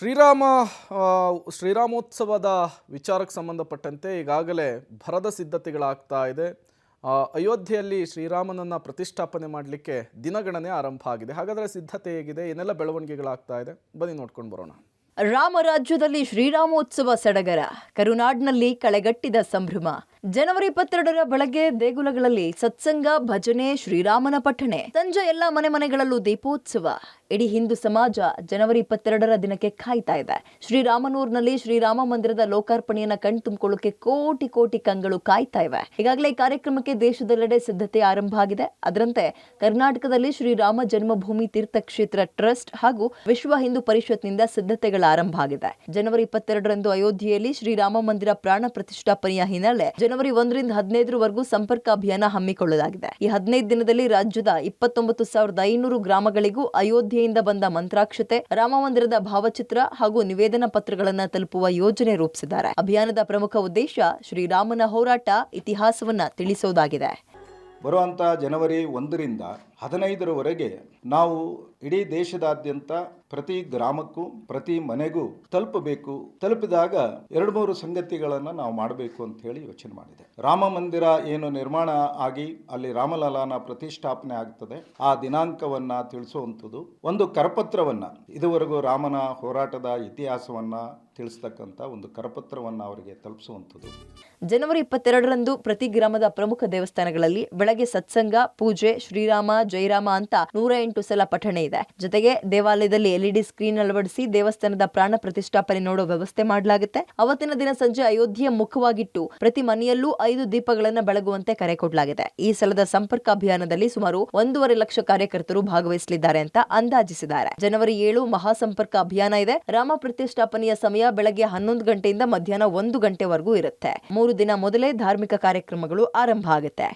ಶ್ರೀರಾಮ ಶ್ರೀರಾಮೋತ್ಸವದ ವಿಚಾರಕ್ಕೆ ಸಂಬಂಧಪಟ್ಟಂತೆ ಈಗಾಗಲೇ ಭರದ ಸಿದ್ಧತೆಗಳಾಗ್ತಾ ಇದೆ. ಅಯೋಧ್ಯೆಯಲ್ಲಿ ಶ್ರೀರಾಮನನ್ನು ಪ್ರತಿಷ್ಠಾಪನೆ ಮಾಡಲಿಕ್ಕೆ ದಿನಗಣನೆ ಆರಂಭ ಆಗಿದೆ. ಹಾಗಾದರೆ ಸಿದ್ಧತೆ ಹೇಗಿದೆ, ಏನೆಲ್ಲ ಬೆಳವಣಿಗೆಗಳಾಗ್ತಾ ಇದೆ, ಬನ್ನಿ ನೋಡ್ಕೊಂಡು ಬರೋಣ. ರಾಮರಾಜ್ಯದಲ್ಲಿ ಶ್ರೀರಾಮೋತ್ಸವ ಸಡಗರ, ಕರುನಾಡಿನಲ್ಲಿ ಕಳೆಗಟ್ಟಿದ ಸಂಭ್ರಮ. ಜನವರಿ 22ರ ಬೆಳಗ್ಗೆ ದೇಗುಲಗಳಲ್ಲಿ ಸತ್ಸಂಗ, ಭಜನೆ, ಶ್ರೀರಾಮನ ಪಠಣೆ. ಸಂಜೆ ಎಲ್ಲ ಮನೆಗಳಲ್ಲೂ ದೀಪೋತ್ಸವ. ಇಡೀ ಹಿಂದೂ ಸಮಾಜ ಜನವರಿ 22ರ ದಿನಕ್ಕೆ ಕಾಯ್ತಾ ಇದೆ. ಶ್ರೀರಾಮನೂರಿನಲ್ಲಿ ಶ್ರೀರಾಮ ಮಂದಿರದ ಲೋಕಾರ್ಪಣೆಯನ್ನ ಕಣ್ತುಂಬಿಕೊಳ್ಳೋಕೆ ಕೋಟಿ ಕೋಟಿ ಕಂಗಳು ಕಾಯ್ತಾ ಇವೆ. ಈಗಾಗಲೇ ಈ ಕಾರ್ಯಕ್ರಮಕ್ಕೆ ದೇಶದೆಲ್ಲೆಡೆ ಸಿದ್ಧತೆ ಆರಂಭ ಆಗಿದೆ. ಅದರಂತೆ ಕರ್ನಾಟಕದಲ್ಲಿ ಶ್ರೀರಾಮ ಜನ್ಮಭೂಮಿ ತೀರ್ಥಕ್ಷೇತ್ರ ಟ್ರಸ್ಟ್ ಹಾಗೂ ವಿಶ್ವ ಹಿಂದೂ ಪರಿಷತ್ನಿಂದ ಸಿದ್ಧತೆಗಳ ಆರಂಭ ಆಗಿದೆ. ಜನವರಿ 22ರಂದು ಅಯೋಧ್ಯೆಯಲ್ಲಿ ಶ್ರೀರಾಮ ಮಂದಿರ ಪ್ರಾಣ ಪ್ರತಿಷ್ಠಾಪನೆಯ ಹಿನ್ನೆಲೆ ಜನವರಿ 1ರಿಂದ 15ರವರೆಗೂ ಸಂಪರ್ಕ ಅಭಿಯಾನ ಹಮ್ಮಿಕೊಳ್ಳಲಾಗಿದೆ. ಈ 15 ದಿನದಲ್ಲಿ ರಾಜ್ಯದ 29,500 ಗ್ರಾಮಗಳಿಗೂ ಅಯೋಧ್ಯೆಯಿಂದ ಬಂದ ಮಂತ್ರಾಕ್ಷತೆ, ರಾಮ ಮಂದಿರದ ಭಾವಚಿತ್ರ ಹಾಗೂ ನಿವೇದನಾ ಪತ್ರಗಳನ್ನು ತಲುಪುವ ಯೋಜನೆ ರೂಪಿಸಿದ್ದಾರೆ. ಅಭಿಯಾನದ ಪ್ರಮುಖ ಉದ್ದೇಶ ಶ್ರೀರಾಮನ ಹೋರಾಟ ಇತಿಹಾಸವನ್ನ ತಿಳಿಸುವುದಾಗಿದೆ. ಬರುವಂಥ ಜನವರಿ 1ರಿಂದ 15ರವರೆಗೆ ನಾವು ಇಡೀ ದೇಶದಾದ್ಯಂತ ಪ್ರತಿ ಗ್ರಾಮಕ್ಕೂ ಪ್ರತಿ ಮನೆಗೂ ತಲುಪಬೇಕು. ತಲುಪಿದಾಗ 2-3 ಸಂಗತಿಗಳನ್ನು ನಾವು ಮಾಡಬೇಕು ಅಂತ ಹೇಳಿ ಯೋಚನೆ ಮಾಡಿದೆ. ರಾಮ ಮಂದಿರ ಏನು ನಿರ್ಮಾಣ ಆಗಿ ಅಲ್ಲಿ ರಾಮಲಲ್ಲಾನ ಪ್ರತಿಷ್ಠಾಪನೆ ಆಗ್ತದೆ, ಆ ದಿನಾಂಕವನ್ನ ತಿಳಿಸುವಂಥದ್ದು, ಒಂದು ಕರಪತ್ರವನ್ನ, ಇದುವರೆಗೂ ರಾಮನ ಹೋರಾಟದ ಇತಿಹಾಸವನ್ನ ತಿಳಿಸ್ತಕ್ಕಂಥ ಒಂದು ಕರಪತ್ರವನ್ನ ಅವರಿಗೆ ತಲುಪಿಸುವಂಥದ್ದು. ಜನವರಿ 22ರಂದು ಪ್ರತಿ ಗ್ರಾಮದ ಪ್ರಮುಖ ದೇವಸ್ಥಾನಗಳಲ್ಲಿ ಬೆಳಗ್ಗೆ ಸತ್ಸಂಗ, ಪೂಜೆ, ಶ್ರೀರಾಮ ಜೈರಾಮ ಅಂತ 108 ಸಲ ಪಠಣೆ ಇದೆ. ಜೊತೆಗೆ ದೇವಾಲಯದಲ್ಲಿ LED ಸ್ಕ್ರೀನ್ ಅಳವಡಿಸಿ ದೇವಸ್ಥಾನದ ಪ್ರಾಣ ಪ್ರತಿಷ್ಠಾಪನೆ ನೋಡೋ ವ್ಯವಸ್ಥೆ ಮಾಡಲಾಗುತ್ತೆ. ಅವತ್ತಿನ ದಿನ ಸಂಜೆ ಅಯೋಧ್ಯೆಯ ಮುಖವಾಗಿಟ್ಟು ಪ್ರತಿ ಮನೆಯಲ್ಲೂ 5 ದೀಪಗಳನ್ನು ಬೆಳಗುವಂತೆ ಕರೆ ಕೊಡಲಾಗಿದೆ. ಈ ಸಲದ ಸಂಪರ್ಕ ಅಭಿಯಾನದಲ್ಲಿ ಸುಮಾರು 1.5 ಲಕ್ಷ ಕಾರ್ಯಕರ್ತರು ಭಾಗವಹಿಸಲಿದ್ದಾರೆ ಅಂತ ಅಂದಾಜಿಸಿದ್ದಾರೆ. ಜನವರಿ 7 ಮಹಾಸಂಪರ್ಕ ಅಭಿಯಾನ ಇದೆ. ರಾಮ ಪ್ರತಿಷ್ಠಾಪನೆಯ ಸಮಯ ಬೆಳಗ್ಗೆ 11 ಗಂಟೆಯಿಂದ ಮಧ್ಯಾಹ್ನ 1 ಗಂಟೆವರೆಗೂ ಇರುತ್ತೆ. 3 ದಿನ ಮೊದಲೇ ಧಾರ್ಮಿಕ ಕಾರ್ಯಕ್ರಮಗಳು ಆರಂಭ ಆಗುತ್ತೆ.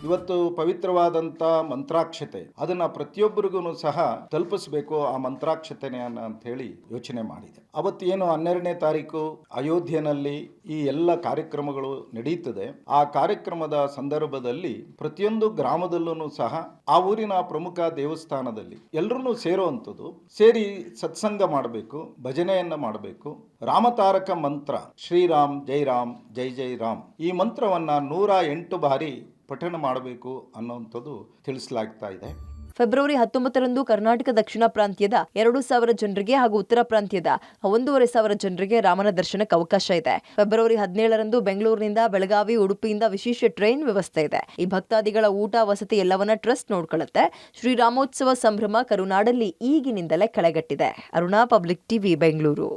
ಇವತ್ತು ಪವಿತ್ರವಾದಂಥ ಮಂತ್ರಾಕ್ಷತೆ ಅದನ್ನು ಪ್ರತಿಯೊಬ್ಬರಿಗೂ ಸಹ ತಲುಪಿಸಬೇಕು, ಆ ಮಂತ್ರಾಕ್ಷತೆಯನ್ನು ಅಂತ ಹೇಳಿ ಯೋಚನೆ ಮಾಡಿದೆ. ಅವತ್ತು ಏನು 12ನೇ ತಾರೀಕು ಅಯೋಧ್ಯೆಯಲ್ಲಿ ಈ ಎಲ್ಲ ಕಾರ್ಯಕ್ರಮಗಳು ನಡೀತದೆ. ಆ ಕಾರ್ಯಕ್ರಮದ ಸಂದರ್ಭದಲ್ಲಿ ಪ್ರತಿಯೊಂದು ಗ್ರಾಮದಲ್ಲೂ ಸಹ ಆ ಊರಿನ ಪ್ರಮುಖ ದೇವಸ್ಥಾನದಲ್ಲಿ ಎಲ್ಲರೂ ಸೇರುವಂಥದ್ದು, ಸೇರಿ ಸತ್ಸಂಗ ಮಾಡಬೇಕು, ಭಜನೆಯನ್ನ ಮಾಡಬೇಕು. ರಾಮತಾರಕ ಮಂತ್ರ ಶ್ರೀರಾಮ್ ಜೈ ರಾಮ್ ಜೈ ಜೈ ರಾಮ್, ಈ ಮಂತ್ರವನ್ನ 108 ಬಾರಿ ಪಠಣ ಮಾಡಬೇಕು ಅನ್ನುವಂಥದ್ದು ತಿಳಿಸಲಾಗ್ತಾ ಇದೆ. ಫೆಬ್ರವರಿ 19ರಂದು ಕರ್ನಾಟಕ ದಕ್ಷಿಣ ಪ್ರಾಂತ್ಯದ 2,000 ಜನರಿಗೆ ಹಾಗೂ ಉತ್ತರ ಪ್ರಾಂತ್ಯದ 1,500 ಜನರಿಗೆ ರಾಮನ ದರ್ಶನಕ್ಕೆ ಅವಕಾಶ ಇದೆ. ಫೆಬ್ರವರಿ 17ರಂದು ಬೆಂಗಳೂರಿನಿಂದ ಬೆಳಗಾವಿ, ಉಡುಪಿಯಿಂದ ವಿಶೇಷ ಟ್ರೈನ್ ವ್ಯವಸ್ಥೆ ಇದೆ. ಈ ಭಕ್ತಾದಿಗಳ ಊಟ, ವಸತಿ ಎಲ್ಲವನ್ನ ಟ್ರಸ್ಟ್ ನೋಡ್ಕೊಳ್ಳುತ್ತೆ. ಶ್ರೀರಾಮೋತ್ಸವ ಸಂಭ್ರಮ ಕರುನಾಡಲ್ಲಿ ಈಗಿನಿಂದಲೇ ಕಳೆಗಟ್ಟಿದೆ. Aruna, public TV, Bengaluru.